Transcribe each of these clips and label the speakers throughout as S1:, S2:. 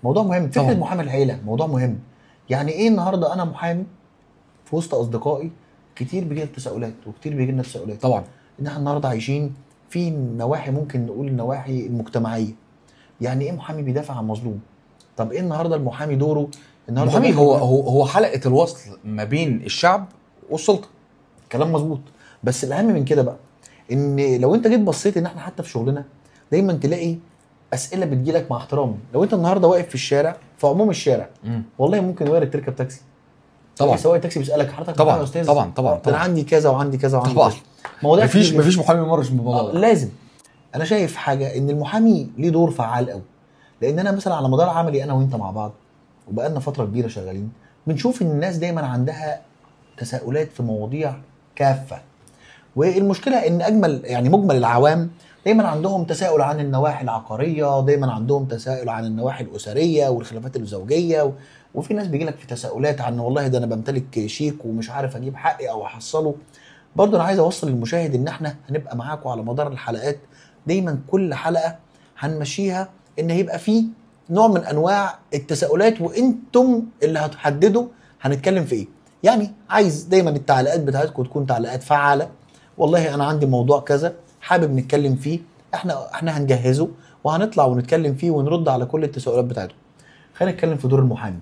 S1: موضوع مهم. فكره
S2: طبعا.
S1: محامي العيله موضوع مهم. يعني ايه النهارده انا محامي في وسط اصدقائي كتير بيجي لنا تساؤلات وكتير بيجي لنا تساؤلات
S2: طبعا
S1: ان احنا النهارده عايشين في نواحي، ممكن نقول النواحي المجتمعيه. يعني ايه محامي بيدافع عن مظلوم؟ طب ايه النهارده المحامي دوره النهارده
S2: المحامي
S1: داخل
S2: هو حلقه الوصل ما بين الشعب والسلطه.
S1: كلام مظبوط. بس الاهم من كده بقى ان لو انت جيت بصيت ان احنا حتى في شغلنا دايما تلاقي اسئله بتجيلك. مع احترامي، لو انت النهارده واقف في الشارع، في عموم الشارع، والله ممكن وارد تركب تاكسي، تلاقي
S2: طبعا
S1: سواق التاكسي بيسالك حضرتك محامي يا
S2: طبعا
S1: استاذ؟
S2: طبعا طبعا
S1: ده انا
S2: طبعا
S1: عندي كذا وعندي كذا وعندي
S2: طبعا.
S1: كذا. مواضيع كتير جدا.
S2: مفيش محامي مرش بالموضوع ده.
S1: لازم. انا شايف حاجه ان المحامي ليه دور فعال قوي. لان انا مثلا على مدار عملي انا وانت مع بعض وبقالنا فتره كبيره شغالين، بنشوف ان الناس دايما عندها تساؤلات في مواضيع كافه. والمشكله ان اجمل يعني مجمل العوام دايما عندهم تساؤل عن النواحي العقاريه، دايما عندهم تساؤل عن النواحي الاسريه والخلافات الزوجيه وفي ناس بيجي لك في تساؤلات عن والله ده انا بمتلك شيك ومش عارف اجيب حقي او احصله. برضه انا عايز اوصل للمشاهد ان احنا هنبقى معاكم على مدار الحلقات. دايما كل حلقه هنمشيها ان هيبقى فيه نوع من انواع التساؤلات، وانتم اللي هتحددوا هنتكلم في ايه. يعني عايز دايما التعليقات بتاعتكم تكون تعليقات فعاله. والله انا عندي موضوع كذا حابب نتكلم فيه، احنا هنجهزه وهنطلع ونتكلم فيه ونرد على كل التساؤلات بتاعتكم. خلينا نتكلم في دور المحامي.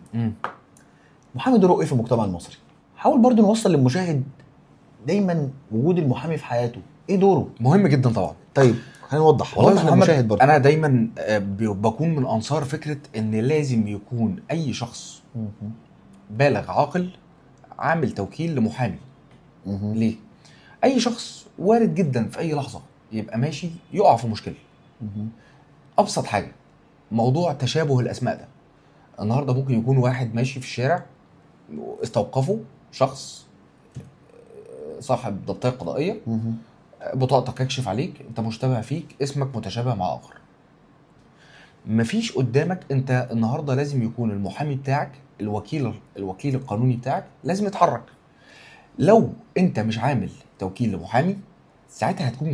S1: المحامي دوره ايه في المجتمع المصري؟ حاول برضو نوصل للمشاهد دايما وجود المحامي في حياته ايه دوره.
S2: مهم جدا طبعا.
S1: طيب هنوضح
S2: والله يا
S1: نوضح
S2: أستاذ
S1: للمشاهد
S2: محمد،
S1: برضو.
S2: انا دايما بكون من انصار فكره ان لازم يكون اي شخص بالغ عاقل عامل توكيل لمحامي. ليه؟ اي شخص وارد جدا في اي لحظه يبقى ماشي يقع في مشكله. ابسط حاجه موضوع تشابه الاسماء ده. النهارده ممكن يكون واحد ماشي في الشارع استوقفه شخص صاحب ضبطيه قضائيه، بطاقتك يكشف عليك انت مشتبه فيك، اسمك متشابه مع اخر. مفيش قدامك، انت النهارده لازم يكون المحامي بتاعك الوكيل القانوني بتاعك لازم يتحرك. لو انت مش عامل توكيل لمحامي ساعتها هتكون